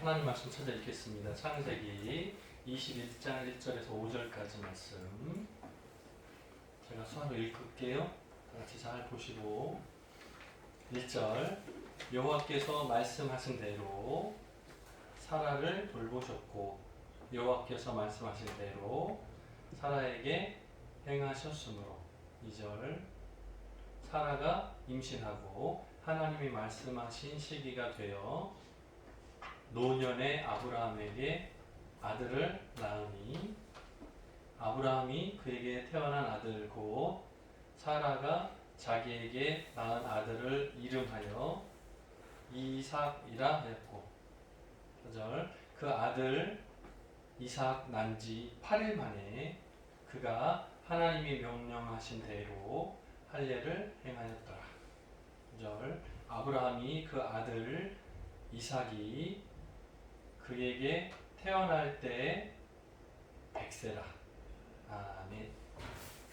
하나님 말씀 찾아 읽겠습니다. 창세기 21장 1절에서 5절까지 말씀. 제가 수화로 읽을게요. 같이 잘 보시고. 1절. 여호와께서 말씀하신 대로 사라를 돌보셨고 여호와께서 말씀하신 대로 사라에게 행하셨으므로. 2절. 사라가 임신하고 하나님이 말씀하신 시기가 되어 노년의 아브라함에게 아들을 낳으니 아브라함이 그에게 태어난 아들 곧 사라가 자기에게 낳은 아들을 이름하여 이삭이라 하였고 4절. 그 아들 이삭 난 지 8일 만에 그가 하나님이 명령하신 대로 할례를 행하였더라. 5절. 아브라함이 그 아들 이삭이 그에게 태어날 때 100세라. 아멘.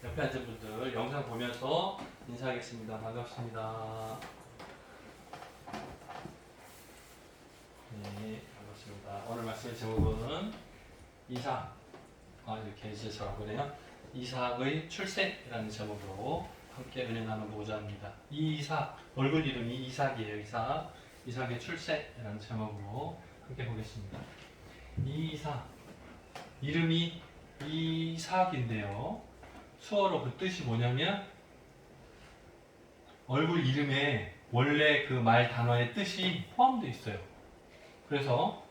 옆에 앉은 분들 영상 보면서 인사하겠습니다. 반갑습니다. 네, 반갑습니다. 오늘 말씀의 제목은 이삭, 이렇게 제처럼 보네요. 이삭의 출생이라는 제목으로 함께 은혜 나눠보고자 합니다. 이삭, 얼굴 이름이 이삭이에요. 이삭의 출생이라는 제목으로 함께 보겠습니다. 이삭, 이름이 이삭인데요. 수어로 그 뜻이 뭐냐면 얼굴 이름에 원래 그 말 단어의 뜻이 포함되어 있어요. 그래서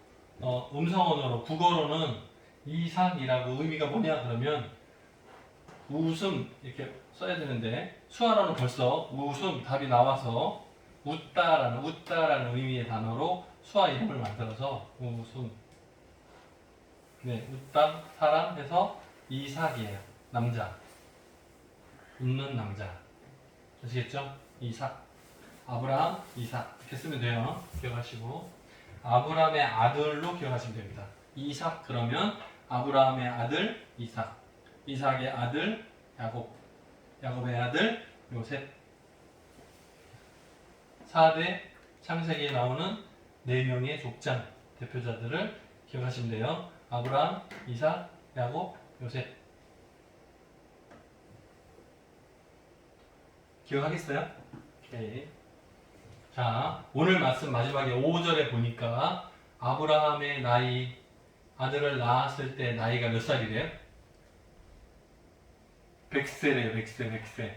음성 언어로 국어로는 이삭이라고 의미가 뭐냐 그러면 웃음 이렇게 써야 되는데 수화로는 벌써 웃음 답이 나와서 웃다라는 의미의 단어로 수화 이름을 만들어서 웃음, 네, 웃다 사람 해서 이삭이에요. 남자, 웃는 남자. 아시겠죠? 이삭, 아브라함, 이삭 이렇게 쓰면 돼요. 기억하시고 아브라함의 아들로 기억하시면 됩니다. 이삭 그러면 아브라함의 아들 이삭, 이삭의 아들 야곱, 야곱의 아들 요셉. 4대 창세기에 나오는 4명의 족장 대표자들을 기억하시면 돼요. 아브라함, 이삭, 야곱, 요셉. 기억하겠어요? 오케이. 자, 오늘 말씀 마지막에 5절에 보니까 아브라함의 나이, 아들을 낳았을 때 나이가 몇 살이래요? 100세래요. 100세.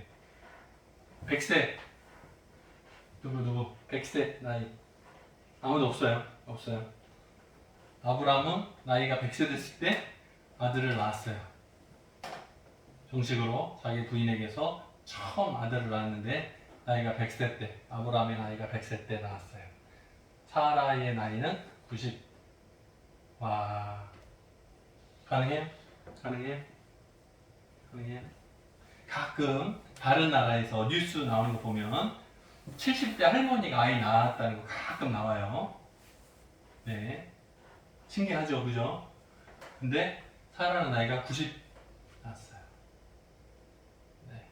100세. 누구 100세 나이. 아무도 없어요. 아브라함은 나이가 100세 됐을 때 아들을 낳았어요. 정식으로 자기 부인에게서 처음 아들을 낳았는데 나이가 100세 때, 아브라함의 나이가 100세 때 낳았어요. 사라의 나이는 90. 와, 가능해요? 가끔 다른 나라에서 뉴스 나오는 거 보면 70대 할머니가 아이 낳았다는 거 가끔 나와요. 네, 신기하죠, 그죠? 근데 사라는 나이가 90 낳았어요. 네.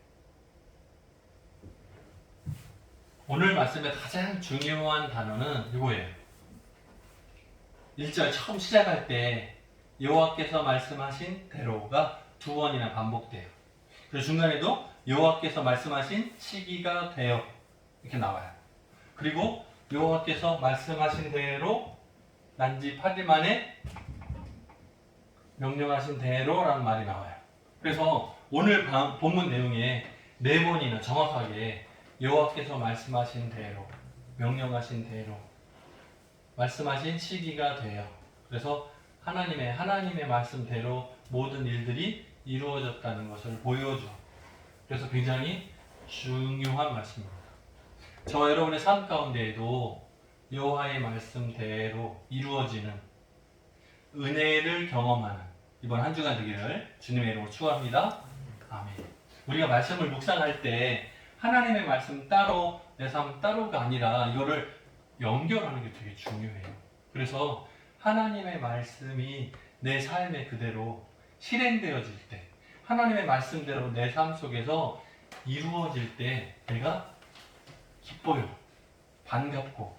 오늘 말씀의 가장 중요한 단어는 이거예요. 1절 처음 시작할 때 여호와께서 말씀하신 대로가 2번이나 반복돼요. 그리고 중간에도 여호와께서 말씀하신 시기가 되어 이렇게 나와요. 그리고 여호와께서 말씀하신 대로 난지 8일 만에 명령하신 대로라는 말이 나와요. 그래서 오늘 본문 내용에 4번이나 정확하게 여호와께서 말씀하신 대로, 명령하신 대로, 말씀하신 시기가 되어. 그래서 하나님의 말씀대로 모든 일들이 이루어졌다는 것을 보여줘. 그래서 굉장히 중요한 말씀입니다. 저와 여러분의 삶 가운데에도 여호와의 말씀대로 이루어지는 은혜를 경험하는 이번 한 주간 되기를 주님의 이름으로 축원합니다. 아멘. 우리가 말씀을 묵상할 때 하나님의 말씀 따로 내 삶 따로가 아니라 이거를 연결하는 게 되게 중요해요. 그래서 하나님의 말씀이 내 삶에 그대로 실행되어질 때, 하나님의 말씀대로 내 삶 속에서 이루어질 때 내가 기뻐요. 반갑고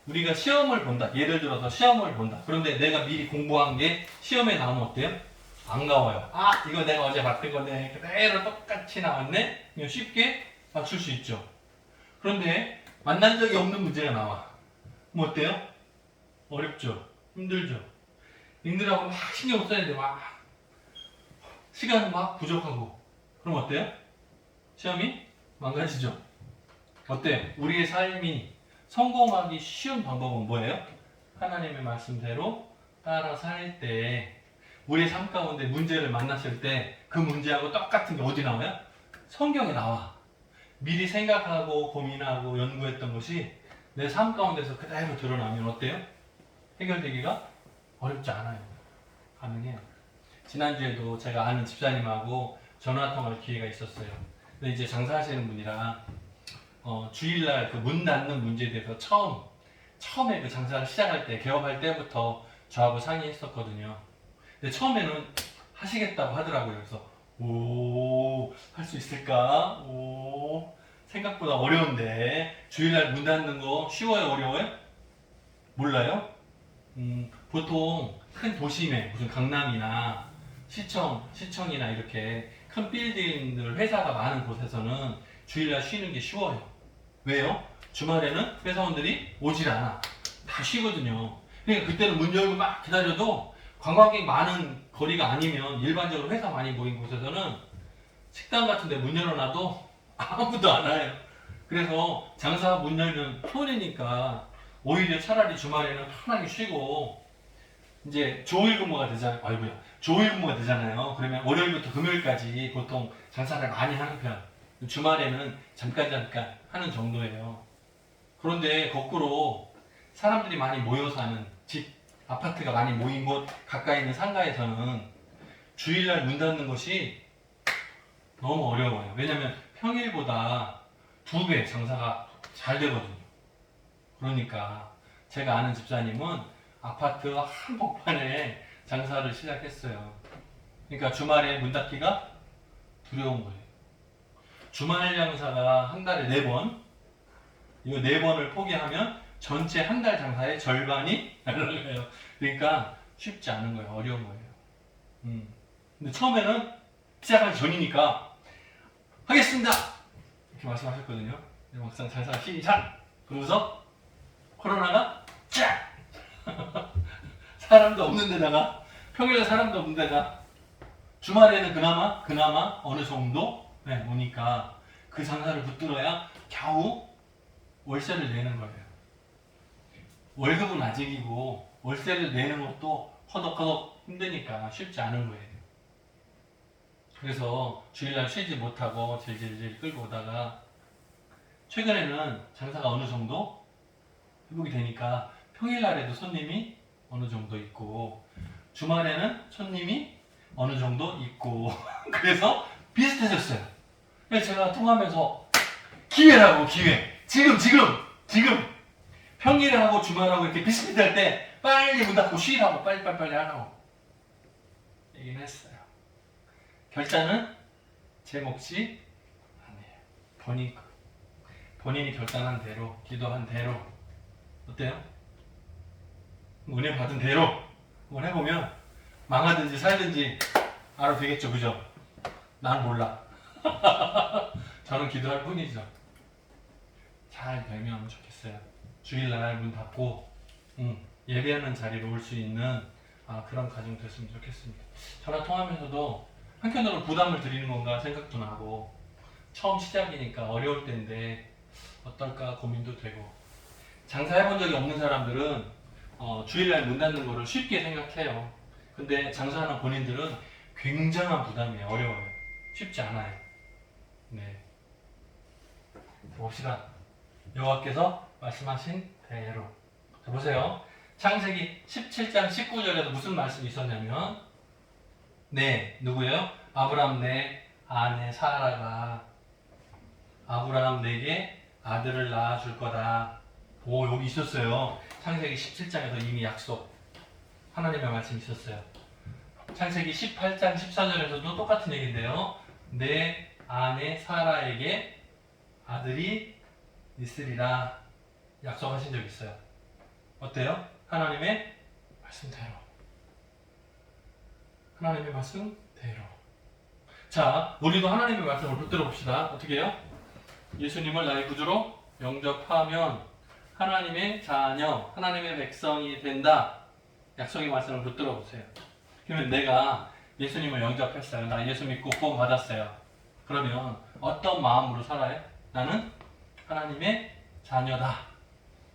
우리가 시험을 본다. 예를 들어서 시험을 본다. 그런데 내가 미리 공부한 게 시험에 나오면 어때요? 반가워요. 아, 이거 내가 어제 봤던 건데 그대로 똑같이 나왔네? 그냥 쉽게 맞출 수 있죠. 그런데 만난 적이 없는 문제가 나와. 그럼 어때요? 어렵죠. 힘들죠. 읽느라고 막 신경 써야 돼. 막 시간은 막 부족하고. 그럼 어때요? 시험이 망가지죠. 어때요? 우리의 삶이 성공하기 쉬운 방법은 뭐예요? 하나님의 말씀대로 따라 살 때 우리의 삶 가운데 문제를 만났을 때 그 문제하고 똑같은 게 어디 나와요? 성경에 나와. 미리 생각하고 고민하고 연구했던 것이 내 삶 가운데서 그대로 드러나면 어때요? 해결되기가 어렵지 않아요. 가능해요. 지난주에도 제가 아는 집사님하고 전화통화할 기회가 있었어요. 근데 이제 장사하시는 분이라 주일날 그 문 닫는 문제에 대해서 처음에 그 장사를 시작할 때, 개업할 때부터 저하고 상의했었거든요. 근데 처음에는 하시겠다고 하더라고요. 그래서 할 수 있을까? 생각보다 어려운데 주일날 문 닫는 거 쉬워요? 어려워요? 몰라요? 보통 큰 도심에 무슨 강남이나 시청이나 이렇게 큰 빌딩들 회사가 많은 곳에서는 주일날 쉬는 게 쉬워요. 왜요? 주말에는 회사원들이 오질 않아. 다 쉬거든요. 그러니까 그때는 문 열고 막 기다려도 관광객 많은 거리가 아니면 일반적으로 회사 많이 모인 곳에서는 식당 같은 데 문 열어놔도 아무도 안 와요. 그래서 장사 문 열면 손해니까 오히려 차라리 주말에는 편하게 쉬고 이제 조일 근무가 되잖아요. 아이고야. 조일 근무가 되잖아요. 그러면 월요일부터 금요일까지 보통 장사를 많이 하는 편. 주말에는 잠깐 하는 정도예요. 그런데 거꾸로 사람들이 많이 모여 사는 집, 아파트가 많이 모인 곳 가까이 있는 상가에서는 주일날 문 닫는 것이 너무 어려워요. 왜냐면 평일보다 2배 장사가 잘 되거든요. 그러니까 제가 아는 집사님은 아파트 한복판에 장사를 시작했어요. 그러니까 주말에 문 닫기가 두려운 거예요. 주말 장사가 한 달에 4번, 이거 4번을 포기하면 전체 한 달 장사의 절반이 날아가요. 그러니까 쉽지 않은 거예요. 어려운 거예요. 근데 처음에는 시작하기 전이니까 하겠습니다! 이렇게 말씀하셨거든요. 막상 장사가 시작! 그러고서 코로나가 쫙! 사람도 없는 데다가, 평일에 사람도 없는 데다가 주말에는 그나마 어느 정도 오니까 그 장사를 붙들어야 겨우 월세를 내는 거예요. 월급은 아직이고 월세를 내는 것도 허덕허덕 힘드니까 쉽지 않은 거예요. 그래서 주일날 쉬지 못하고 질질질 끌고 오다가 최근에는 장사가 어느 정도 회복이 되니까 평일날에도 손님이 어느 정도 있고 주말에는 손님이 어느 정도 있고 그래서 비슷해졌어요. 그래서 제가 통화하면서 기회라고 기회. 지금 평일에 하고 주말하고 이렇게 비슷비슷할 때 빨리 문 닫고 쉬라고 빨리 하라고 얘기는 했어요. 결단은 제 몫이 아니에요. 본인이 결단한 대로, 기도한 대로 어때요? 은혜 받은 대로 한번 해보면 망하든지 살든지 알아도 되겠죠, 그죠? 난 몰라. 저는 기도할 뿐이죠. 잘 되면 좋겠어요. 주일날 문 닫고 예배하는 자리로 올 수 있는 그런 가정 됐으면 좋겠습니다. 전화 통하면서도 한편으로 부담을 드리는 건가 생각도 나고 처음 시작이니까 어려울 텐데 어떨까 고민도 되고 장사해본 적이 없는 사람들은 주일날 문 닫는 거를 쉽게 생각해요. 근데 장사하는 본인들은 굉장한 부담이에요. 어려워요. 쉽지 않아요. 네. 봅시다. 여호와께서 말씀하신 대로. 자, 보세요. 창세기 17장 19절에도 무슨 말씀이 있었냐면 누구예요? 아브람 내 아내 사라가 아브람 내게 아들을 낳아줄 거다. 여기 있었어요. 창세기 17장에서 이미 약속 하나님의 말씀이 있었어요. 창세기 18장 14절에서도 똑같은 얘기인데요. 내 아내 사라에게 아들이 있으리라 약속하신 적 있어요. 어때요? 하나님의 말씀대로. 하나님의 말씀대로. 자, 우리도 하나님의 말씀을 붙들어 봅시다. 어떻게 해요? 예수님을 나의 구주로 영접하면 하나님의 자녀, 하나님의 백성이 된다. 약속의 말씀을 붙들어 보세요. 그러면 내가 예수님을 영접했어요. 나 예수 믿고 구원 받았어요. 그러면 어떤 마음으로 살아요? 나는 하나님의 자녀다.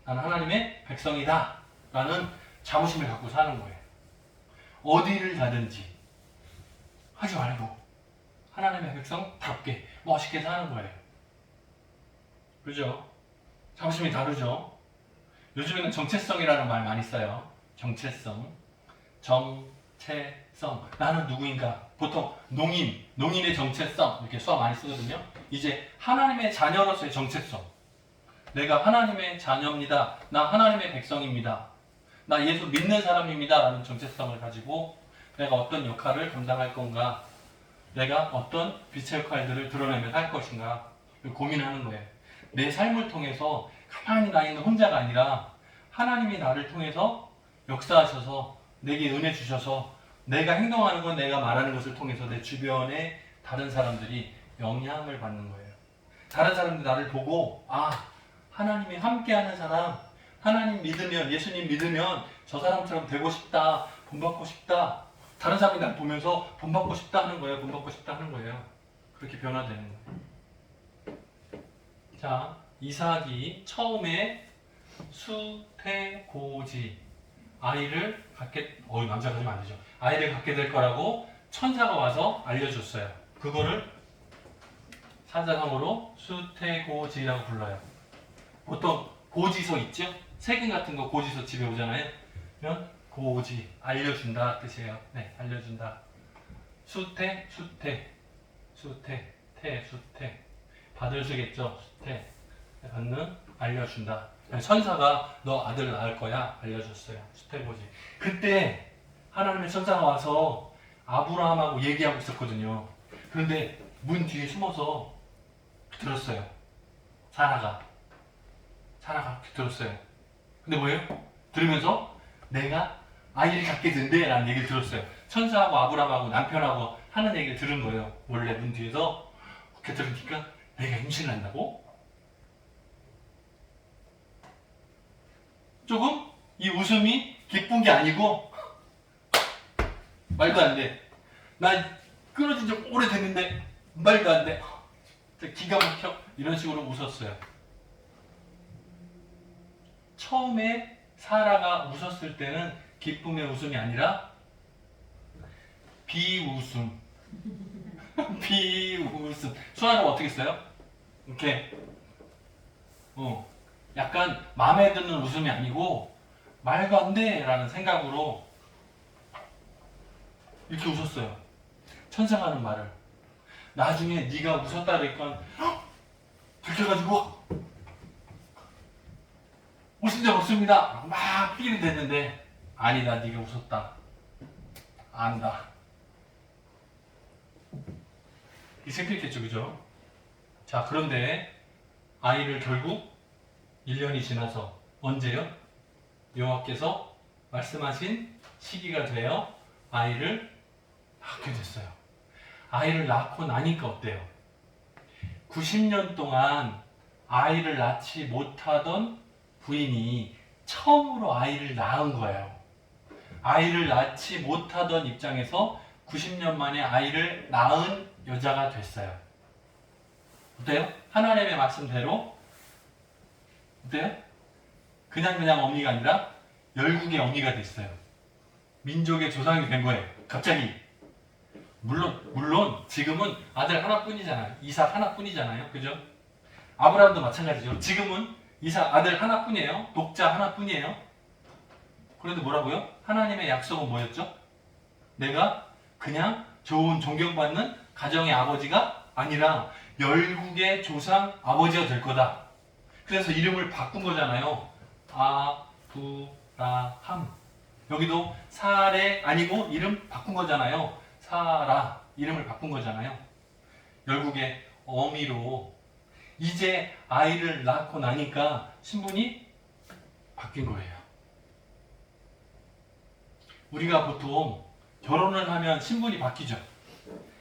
나는 하나님의 백성이다. 라는 자부심을 갖고 사는 거예요. 어디를 가든지 하지 말고 하나님의 백성답게 멋있게 사는 거예요. 그죠? 자부심이 다르죠? 요즘에는 정체성이라는 말 많이 써요. 정체성. 정체성. 나는 누구인가? 보통 농인의 정체성 이렇게 수업 많이 쓰거든요. 이제 하나님의 자녀로서의 정체성. 내가 하나님의 자녀입니다. 나 하나님의 백성입니다. 나 예수 믿는 사람입니다. 라는 정체성을 가지고 내가 어떤 역할을 감당할 건가? 내가 어떤 빛의 역할들을 드러내며 살 것인가? 고민하는 거예요. 내 삶을 통해서 가만히 나 있는 혼자가 아니라 하나님이 나를 통해서 역사하셔서 내게 은혜 주셔서 내가 행동하는 건 내가 말하는 것을 통해서 내 주변의 다른 사람들이 영향을 받는 거예요. 다른 사람들이 나를 보고 하나님이 함께하는 사람, 하나님 믿으면, 예수님 믿으면 저 사람처럼 되고 싶다, 본받고 싶다. 다른 사람이 날 보면서 본받고 싶다 하는 거예요. 본받고 싶다 하는 거예요. 그렇게 변화되는 거예요. 자, 이삭이 처음에 수태고지 아이를 갖게, 남자가 하면 안 되죠. 아이를 갖게 될 거라고 천사가 와서 알려줬어요. 그거를 사자성어로 수태고지라고 불러요. 보통 고지서 있죠? 세금 같은 거 고지서 집에 오잖아요. 그러면 고지, 알려준다 뜻이에요. 네, 알려준다. 수태. 받을 수겠죠. 수태. 받는, 알려준다. 천사가 너 아들 낳을 거야. 알려줬어요. 수태고지. 그때 하나님의 천사가 와서 아브라함하고 얘기하고 있었거든요. 그런데 문 뒤에 숨어서 들었어요. 사라가 들었어요. 근데 뭐예요? 들으면서 내가 아이를 갖게 된대 라는 얘기를 들었어요. 천사하고 아브라함하고 남편하고 하는 얘기를 들은 거예요. 원래 문 뒤에서. 그렇게 들으니까 내가 임신을 한다고? 조금 이 웃음이 기쁜 게 아니고 말도 안 돼. 나 끊어진 지 오래됐는데 말도 안 돼. 기가 막혀. 이런 식으로 웃었어요. 처음에 사라가 웃었을 때는 기쁨의 웃음이 아니라 비웃음. 비웃음. 수아는 어떻게 써요? 이렇게 약간 마음에 드는 웃음이 아니고 말도 안 돼 라는 생각으로 이렇게 웃었어요. 천사가 하는 말을. 나중에 네가 웃었다 그러니까 들켜가지고 웃은 적 없습니다. 막 삐리 됐는데 아니다, 네가 웃었다. 안다. 이 생각했겠죠, 그죠? 자, 그런데 아이를 결국 1년이 지나서 언제요? 여호와께서 말씀하신 시기가 되어 아이를 낳게 됐어요. 아이를 낳고 나니까 어때요? 90년 동안 아이를 낳지 못하던 부인이 처음으로 아이를 낳은 거예요. 아이를 낳지 못하던 입장에서 90년 만에 아이를 낳은 여자가 됐어요. 어때요? 하나님의 말씀대로 어때요? 그냥 어미가 아니라 열국의 어미가 됐어요. 민족의 조상이 된 거예요. 갑자기. 물론 지금은 아들 하나뿐이잖아요. 이삭 하나뿐이잖아요. 그죠? 아브라함도 마찬가지죠. 지금은 이삭 아들 하나뿐이에요. 독자 하나뿐이에요. 그런데 뭐라고요? 하나님의 약속은 뭐였죠? 내가 그냥 좋은 존경받는 가정의 아버지가 아니라 열국의 조상 아버지가 될 거다. 그래서 이름을 바꾼 거잖아요. 아브라함. 여기도 사레 아니고 이름 바꾼 거잖아요. 사라. 이름을 바꾼 거잖아요. 열국의 어미로 이제 아이를 낳고 나니까 신분이 바뀐 거예요. 우리가 보통 결혼을 하면 신분이 바뀌죠.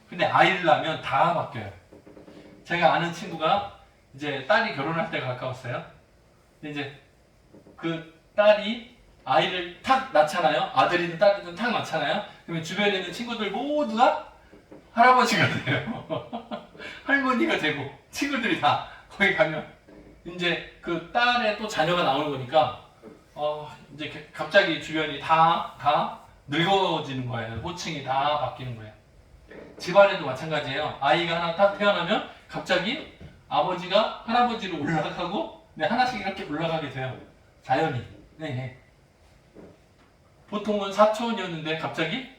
근데 아이를 낳으면 다 바뀌어요. 제가 아는 친구가 이제 딸이 결혼할 때가 가까웠어요. 근데 이제 그 딸이 아이를 탁 낳잖아요. 아들이든 딸이든 탁 낳잖아요. 그러면 주변에 있는 친구들 모두가 할아버지가 돼요. 할머니가 되고 친구들이 다 거기 가면 이제 그 딸의 또 자녀가 나오는 거니까 이제 갑자기 주변이 다 늙어지는 거예요. 호칭이 다 바뀌는 거예요. 집안에도 마찬가지예요. 아이가 하나 딱 태어나면 갑자기 아버지가 할아버지로 올라가고 하나씩 이렇게 올라가게 돼요. 자연히. 네. 보통은 사촌이었는데 갑자기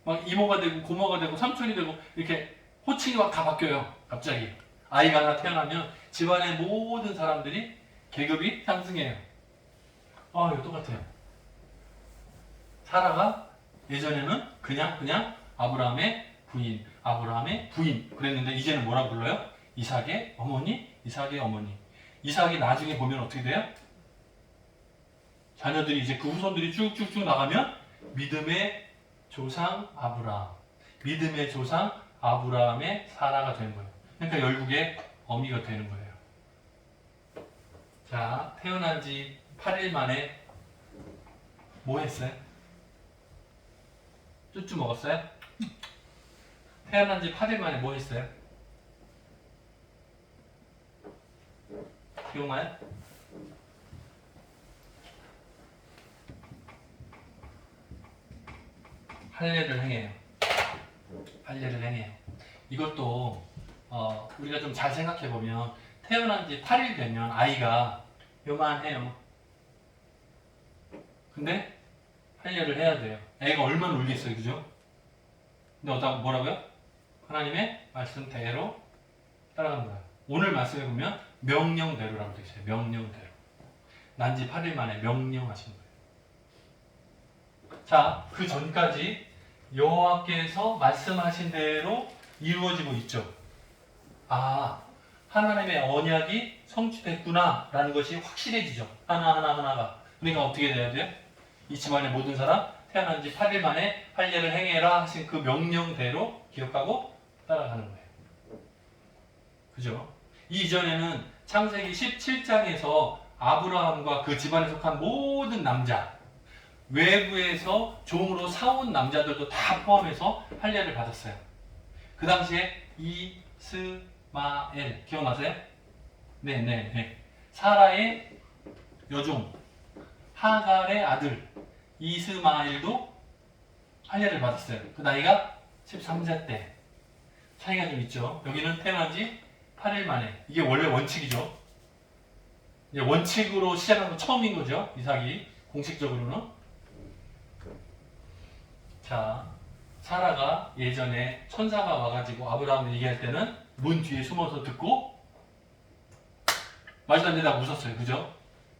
막 이모가 되고 고모가 되고 삼촌이 되고 이렇게 호칭이 막 다 바뀌어요. 갑자기. 아이가 하나 태어나면 집안의 모든 사람들이 계급이 상승해요. 이거 똑같아요. 사라가 예전에는 그냥 아브라함의 부인 그랬는데 이제는 뭐라 불러요? 이삭의 어머니. 이삭이 나중에 보면 어떻게 돼요? 자녀들이 이제 그 후손들이 쭉쭉쭉 나가면 믿음의 조상 아브라함의 사라가 되는 거예요. 그러니까 결국에 어미가 되는 거예요. 자, 태어난 지 8일 만에 뭐 했어요? 쭈쭈 먹었어요? 태어난 지 8일 만에 뭐 했어요? 기억나요? 할례를 행해요. 이것도 우리가 좀 잘 생각해 보면 태어난 지 8일 되면 아이가 요만해요. 근데 할례를 해야 돼요. 애가 얼마나 울겠어요, 그죠? 근데 뭐라고요? 하나님의 말씀대로 따라가는 거예요. 오늘 말씀해 보면 명령대로라고 되어 있어요. 명령대로. 난 지 8일 만에 명령하신 거예요. 자, 그 전까지 여호와께서 말씀하신 대로 이루어지고 있죠. 하나님의 언약이 성취됐구나 라는 것이 확실해지죠. 하나가. 그러니까 어떻게 돼야 돼요? 이 집안의 모든 사람 태어난 지 8일 만에 할례를 행해라 하신 그 명령대로 기억하고 따라가는 거예요. 그죠? 이전에는 창세기 17장에서 아브라함과 그 집안에 속한 모든 남자, 외부에서 종으로 사온 남자들도 다 포함해서 할례를 받았어요. 그 당시에 이스마엘 기억나세요? 네. 사라의 여종 하갈의 아들 이스마엘도 할례를 받았어요. 그 나이가 13세 때. 차이가 좀 있죠. 여기는 태어난 지 8일 만에. 이게 원래 원칙이죠. 이제 원칙으로 시작한 건 처음인 거죠. 이삭이 공식적으로는. 자, 사라가 예전에 천사가 와가지고 아브라함을 얘기할 때는 문 뒤에 숨어서 듣고 말도 안 되다고 웃었어요. 그죠?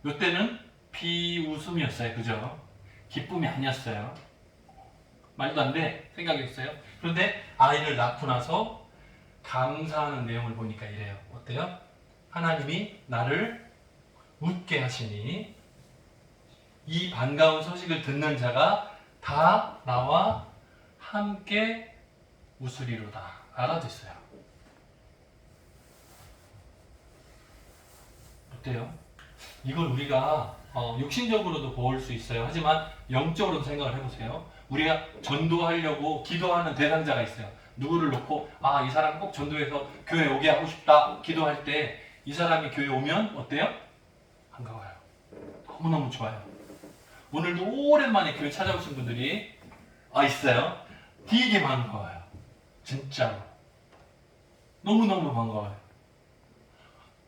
이때는 비웃음이었어요. 그죠? 기쁨이 아니었어요. 말도 안 돼 생각이었어요. 그런데 아이를 낳고 나서 감사하는 내용을 보니까 이래요. 어때요? 하나님이 나를 웃게 하시니 이 반가운 소식을 듣는 자가 다 나와 함께 웃으리로다. 알아듣어요. 어때요? 이걸 우리가 육신적으로도 볼 수 있어요. 하지만 영적으로도 생각을 해보세요. 우리가 전도하려고 기도하는 대상자가 있어요. 누구를 놓고 이 사람 꼭 전도해서 교회 오게 하고 싶다 기도할 때 이 사람이 교회 오면 어때요? 반가워요. 너무너무 좋아요. 오늘도 오랜만에 교회 찾아오신 분들이 있어요. 되게 반가워요. 진짜로. 너무너무 반가워요.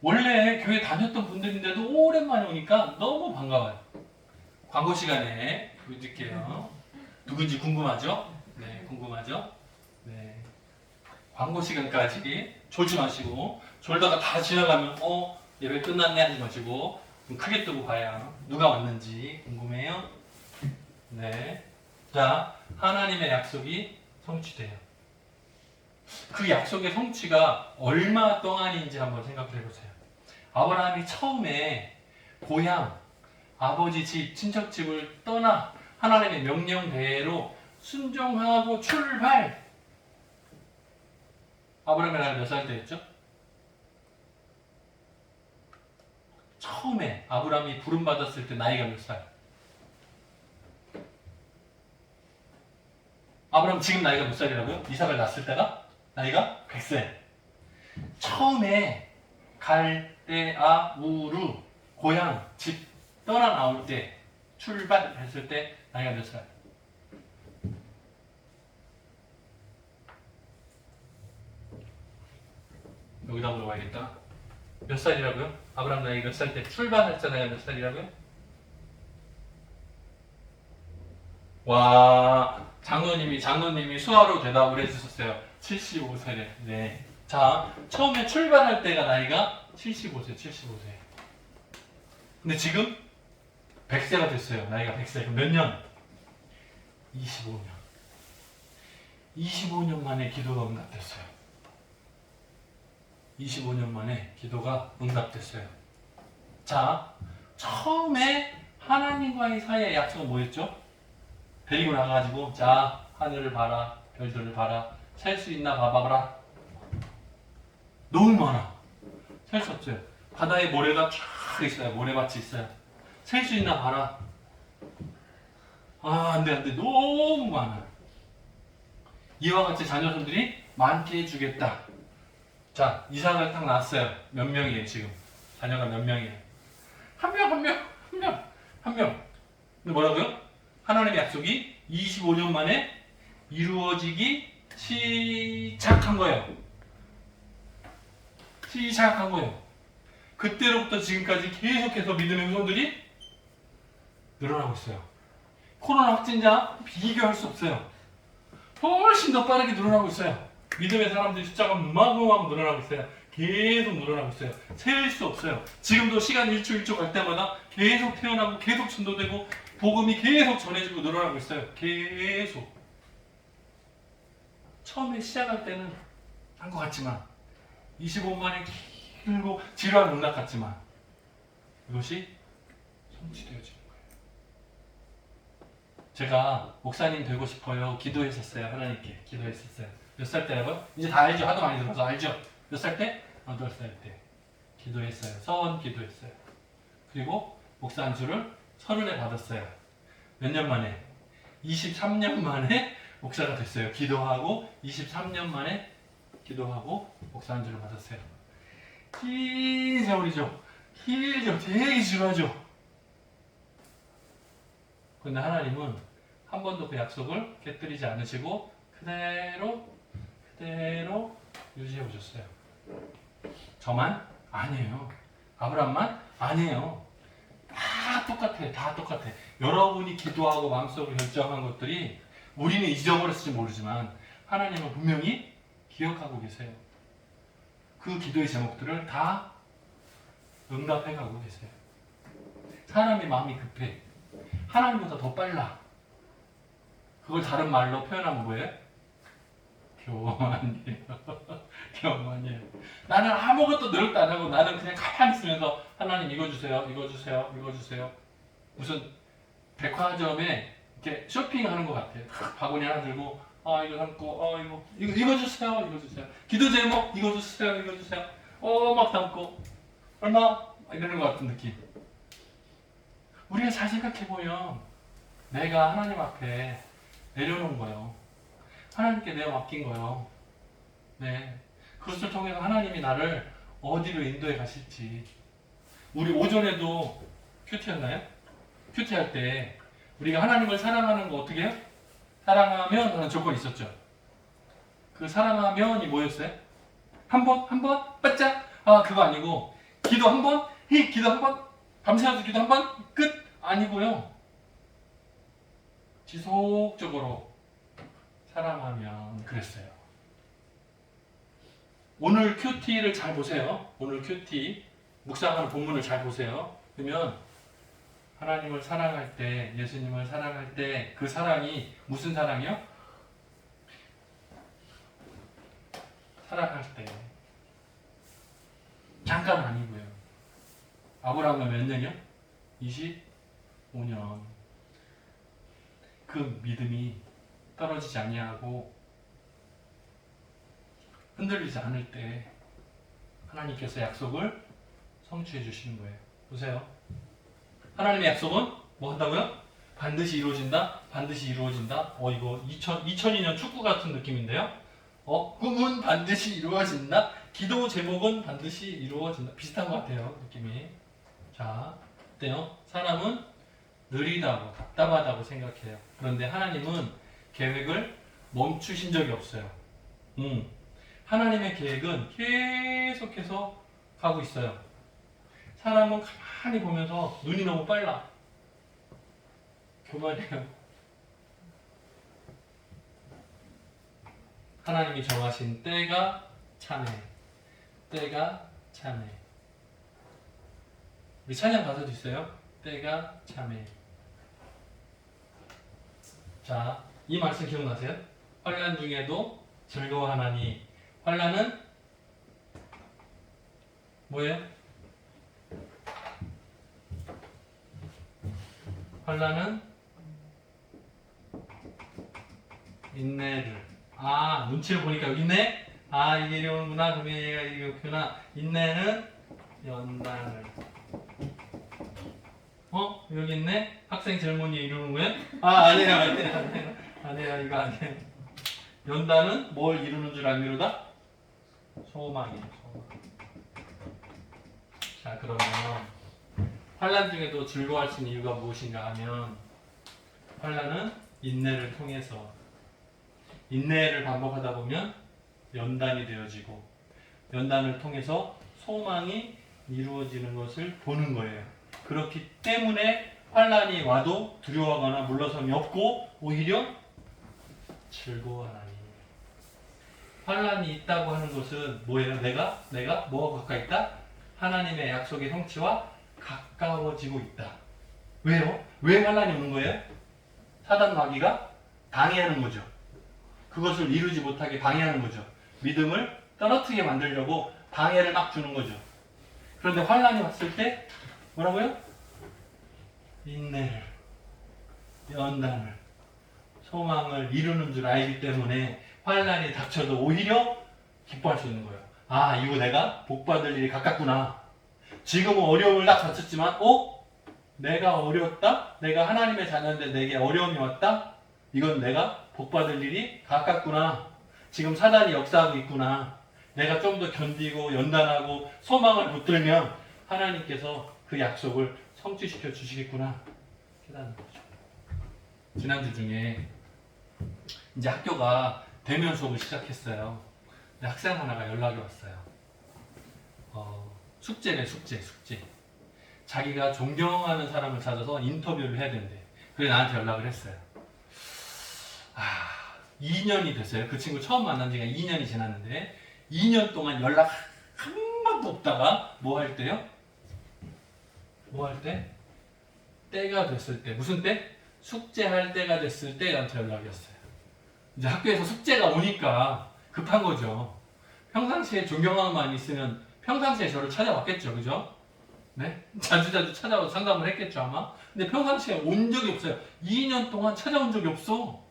원래 교회 다녔던 분들인데도 오랜만에 오니까 너무 반가워요. 광고 시간에 보여드릴게요. 누군지 궁금하죠? 네, 궁금하죠? 네. 광고 시간까지 졸지 마시고, 졸다가 다 지나가면, 예배 끝났네 하지 마시고, 크게 뜨고 봐야 누가 왔는지 궁금해요. 네. 자, 하나님의 약속이 성취돼요. 그 약속의 성취가 얼마 동안인지 한번 생각해 보세요. 아브라함이 처음에 고향, 아버지 집, 친척집을 떠나 하나님의 명령대로 순종하고 출발. 아브라함의 나이가 몇 살 때였죠? 처음에 아브라함이 부름받았을 때 나이가 몇 살? 아브라함 지금 나이가 몇 살이라고요? 이삭을 낳았을 때가? 나이가 100세. 처음에 갈대아 우르 고향 집 떠나 나올 때 출발했을 때 나이가 몇 살? 여기다 물어봐야겠다. 몇 살이라고요? 아브라함 나이 몇 살 때 출발했을 나이가 몇 살이라고요? 와, 장로님이 수화로 대답을 해주셨어요. 75세래. 네. 자, 처음에 출발할 때가 나이가 75세, 75세. 근데 지금 100세가 됐어요. 나이가 100세. 그럼 몇 년? 25년. 25년 만에 기도가 응답됐어요. 25년 만에 기도가 응답됐어요. 자, 처음에 하나님과의 사이의 약속은 뭐였죠? 데리고 나가가지고 자, 하늘을 봐라, 별들을 봐라, 셀 수 있나 봐봐라. 너무 많아. 셀 수 없어요. 바다에 모래가 쫙 있어요. 모래밭이 있어요. 셀 수 있나 봐라. 아, 안 돼. 너무 많아. 이와 같이 자녀손들이 많게 해주겠다. 자, 이삭을 딱 낳았어요. 몇 명이에요, 지금? 자녀가 몇 명이에요? 한 명. 근데 뭐라고요? 하나님의 약속이 25년 만에 이루어지기 시작한 거예요. 그때로부터 지금까지 계속해서 믿음의 후손들이 늘어나고 있어요. 코로나 확진자 비교할 수 없어요. 훨씬 더 빠르게 늘어나고 있어요. 믿음의 사람들의 숫자가 마구마구 늘어나고 있어요. 계속 늘어나고 있어요. 셀 수 없어요. 지금도 시간 1초 갈 때마다 계속 태어나고 계속 전도되고 복음이 계속 전해지고 늘어나고 있어요. 계속. 처음에 시작할 때는 한 것 같지만 25만에 길고 지루한 농락 같지만 이것이 성취되어지는 거예요. 제가 목사님 되고 싶어요. 기도했었어요. 하나님께 기도했었어요. 몇 살 때라고요? 이제 다 알죠? 하도 많이 들어서 알죠? 몇 살 때? 8살 때 기도했어요. 서원 기도했어요. 그리고 목사 안수를 30에 받았어요. 몇 년 만에? 23년 만에 목사가 됐어요. 기도하고 23년 만에 기도하고 목사 안수를 받았어요. 긴 세월이죠. 길죠. 되게 지루하죠. 그런데 하나님은 한 번도 그 약속을 깨뜨리지 않으시고 그대로 유지해 오셨어요. 저만? 아니에요. 아브라함만? 아니에요. 다 똑같아. 여러분이 기도하고 마음속으로 결정한 것들이 우리는 잊어버렸을지 모르지만 하나님은 분명히 기억하고 계세요. 그 기도의 제목들을 다 응답해가고 계세요. 사람의 마음이 급해. 하나님보다 더 빨라. 그걸 다른 말로 표현하면 뭐예요? 교만이에요. 나는 아무것도 노력도 안 하고 나는 그냥 가만히 있으면서 하나님 이거 주세요. 무슨 백화점에 이렇게 쇼핑하는 것 같아요. 바구니 하나 들고 이거 담고 이거 주세요. 기도 제목 이거 주세요. 막 담고 얼마 이러는 것 같은 느낌. 우리가 잘 생각해보면 내가 하나님 앞에 내려놓은 거예요. 하나님께 내가 맡긴 거예요. 네. 그것을 통해서 하나님이 나를 어디로 인도해 가실지. 우리 오전에도 큐티였나요? 큐티할 때 우리가 하나님을 사랑하는 거 어떻게 해요? 사랑하면 하는 조건이 있었죠. 그 사랑하면이 뭐였어요? 한 번, 바짝. 그거 아니고 기도 한 번, 기도 한 번, 밤새워서 기도 한 번, 끝. 아니고요. 지속적으로 사랑하면 그랬어요. 오늘 큐티를 잘 보세요. 오늘 큐티 묵상하는 본문을 잘 보세요. 그러면 하나님을 사랑할 때, 예수님을 사랑할 때 그 사랑이 무슨 사랑이요? 사랑할 때 잠깐 아니고요. 아브라함은 몇 년이요? 25년. 가끔 믿음이 떨어지지 아니하고 흔들리지 않을 때 하나님께서 약속을 성취해 주시는 거예요. 보세요. 하나님의 약속은 뭐 한다고요? 반드시 이루어진다? 반드시 이루어진다? 이거 2002년 축구 같은 느낌인데요? 꿈은 반드시 이루어진다? 기도 제목은 반드시 이루어진다? 비슷한 것 같아요, 느낌이. 자, 어때요? 사람은 느리다고, 답답하다고 생각해요. 그런데 하나님은 계획을 멈추신 적이 없어요. 하나님의 계획은 계속해서 가고 있어요. 사람은 가만히 보면서 눈이 너무 빨라. 그만해요. 하나님이 정하신 때가 참해. 때가 참해. 우리 찬양 가사도 있어요. 때가 참해. 자, 이 말씀 기억나세요? 환난 중에도 즐거워하나니. 환난은 뭐예요? 환난은 인내를. 눈치를 보니까 여기 있네? 이게 이러는구나. 그러면 얘가 이렇구나. 인내는 연단을. 여기 있네? 학생 젊은이 이러는 거야? 아니에요. 이거 아니에요. 연단은 뭘 이루는 줄 알미로다? 소망이에요. 소망. 자, 그러면 환난 중에도 즐거워할 수 있는 이유가 무엇인가 하면 환난은 인내를 통해서 인내를 반복하다 보면 연단이 되어지고 연단을 통해서 소망이 이루어지는 것을 보는 거예요. 그렇기 때문에 환난이 와도 두려워하거나 물러섬이 없고 오히려 즐거워하나니. 환난이 있다고 하는 것은 뭐예요? 내가 뭐가 가까이 있다? 하나님의 약속의 성취와 가까워지고 있다. 왜요? 왜 환난이 오는 거예요? 사단 마귀가 방해하는 거죠. 그것을 이루지 못하게 방해하는 거죠. 믿음을 떨어뜨리게 만들려고 방해를 막 주는 거죠. 그런데 환난이 왔을 때 뭐라고요? 인내를, 연단을, 소망을 이루는 줄 알기 때문에 환난이 닥쳐도 오히려 기뻐할 수 있는 거예요. 이거 내가 복받을 일이 가깝구나. 지금은 어려움을 딱 닥쳤지만 내가 어려웠다? 내가 하나님의 자녀인데 내게 어려움이 왔다? 이건 내가 복받을 일이 가깝구나. 지금 사단이 역사하고 있구나. 내가 좀 더 견디고 연단하고 소망을 붙들면 하나님께서 그 약속을 성취시켜 주시겠구나. 깨닫는 거죠. 지난주 중에 이제 학교가 대면 수업을 시작했어요. 근데 학생 하나가 연락이 왔어요. 숙제. 자기가 존경하는 사람을 찾아서 인터뷰를 해야 된대. 그래 나한테 연락을 했어요. 2년이 됐어요. 그 친구 처음 만난 지가 2년이 지났는데 2년 동안 연락 한 번도 없다가 뭐 할 때요? 뭐 할 때? 때가 됐을 때. 무슨 때? 숙제할 때가 됐을 때 나한테 연락이 왔어요. 이제 학교에서 숙제가 오니까 급한 거죠. 평상시에 존경함만 있으면 평상시에 저를 찾아왔겠죠. 그죠? 네? 자주 찾아와서 상담을 했겠죠 아마. 근데 평상시에 온 적이 없어요. 2년 동안 찾아온 적이 없어.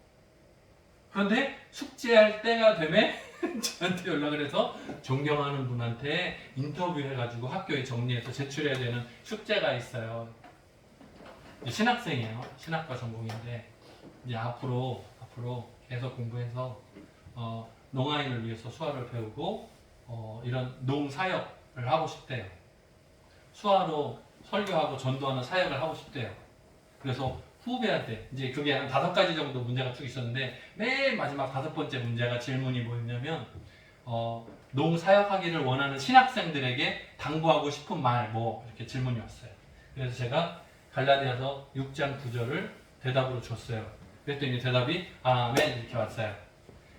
그런데 숙제할 때가 되면 저한테 연락을 해서 존경하는 분한테 인터뷰해가지고 학교에 정리해서 제출해야 되는 숙제가 있어요. 신학생이에요. 신학과 전공인데 이제 앞으로 계속 공부해서 농아인을 위해서 수화를 배우고 이런 농사역을 하고 싶대요. 수화로 설교하고 전도하는 사역을 하고 싶대요. 그래서 후배한테 이제 그게 한 5가지 정도 문제가 쭉 있었는데 맨 마지막 5번째 문제가 질문이 뭐였냐면 농사역하기를 원하는 신학생들에게 당부하고 싶은 말 이렇게 질문이 왔어요. 그래서 제가 갈라디아서 6장 9절을 대답으로 줬어요. 그랬더니 대답이 아멘 이렇게 왔어요.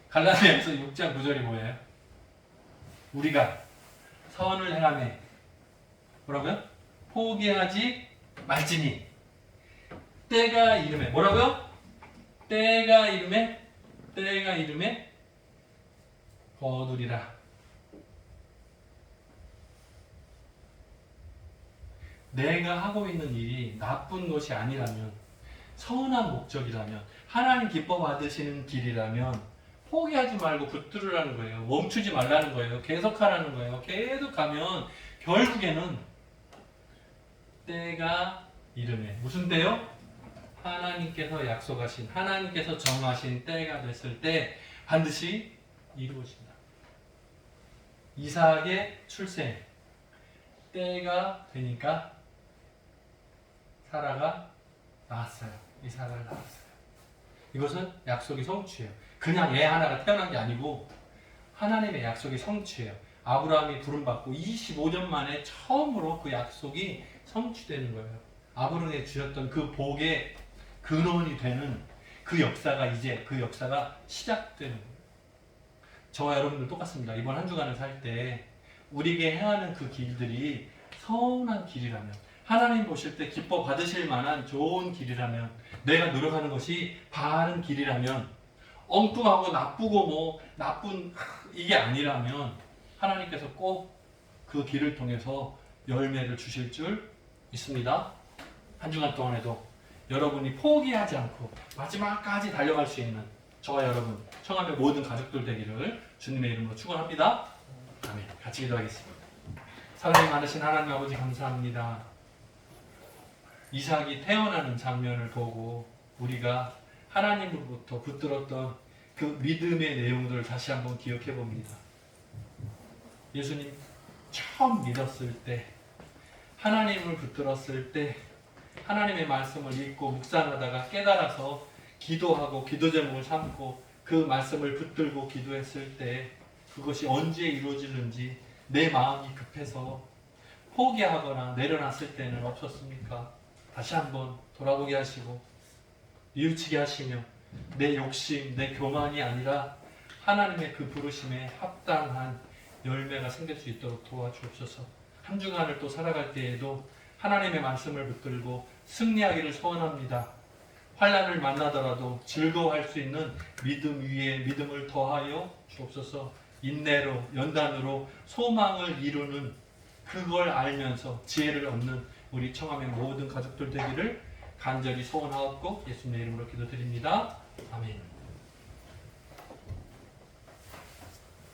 갈라디아서 6장 9절이 뭐예요? 우리가 선을 행하며 뭐라고요? 포기하지 말지니 때가 이름에 뭐라고요? 때가 이름에 거두리라. 내가 하고 있는 일이 나쁜 것이 아니라면 선한 목적이라면, 하나님 기뻐 받으시는 길이라면 포기하지 말고 붙들으라는 거예요. 멈추지 말라는 거예요. 계속 하라는 거예요. 계속 가면 결국에는 때가 이르네. 무슨 때요? 하나님께서 약속하신, 하나님께서 정하신 때가 됐을 때 반드시 이루어진다. 이삭의 출생, 때가 되니까 사라가 낳았어요. 이삭을 낳았어요. 이것은 약속이 성취예요. 그냥 애 하나가 태어난 게 아니고 하나님의 약속이 성취예요. 아브라함이 부름받고 25년 만에 처음으로 그 약속이 성취되는 거예요. 아브라함에 주셨던 그 복의 근원이 되는 그 역사가 이제 그 역사가 시작되는 거예요. 저와 여러분들 똑같습니다. 이번 한 주간을 살 때 우리에게 행하는 그 길들이 선한 길이라면, 하나님 보실 때 기뻐 받으실 만한 좋은 길이라면, 내가 노력하는 것이 바른 길이라면, 엉뚱하고 나쁘고 뭐 나쁜 이게 아니라면 하나님께서 꼭 그 길을 통해서 열매를 주실 줄 믿습니다. 한 주간 동안에도 여러분이 포기하지 않고 마지막까지 달려갈 수 있는 저와 여러분, 청하의 모든 가족들 되기를 주님의 이름으로 축원합니다. 아멘. 같이 기도하겠습니다. 사랑이 많으신 하나님 아버지 감사합니다. 이삭이 태어나는 장면을 보고 우리가 하나님으로부터 붙들었던 그 믿음의 내용들을 다시 한번 기억해 봅니다. 예수님 처음 믿었을 때, 하나님을 붙들었을 때, 하나님의 말씀을 읽고 묵상하다가 깨달아서 기도하고 기도 제목을 삼고 그 말씀을 붙들고 기도했을 때 그것이 언제 이루어지는지 내 마음이 급해서 포기하거나 내려놨을 때는 없었습니까? 다시 한번 돌아보게 하시고 뉘우치게 하시며 내 욕심, 내 교만이 아니라 하나님의 그 부르심에 합당한 열매가 생길 수 있도록 도와주옵소서. 한 주간을 또 살아갈 때에도 하나님의 말씀을 붙들고 승리하기를 소원합니다. 환난을 만나더라도 즐거워할 수 있는 믿음 위에 믿음을 더하여 주옵소서. 인내로, 연단으로 소망을 이루는 그걸 알면서 지혜를 얻는 우리 청함의 모든 가족들 되기를 간절히 소원하옵고 예수님의 이름으로 기도드립니다. 아멘.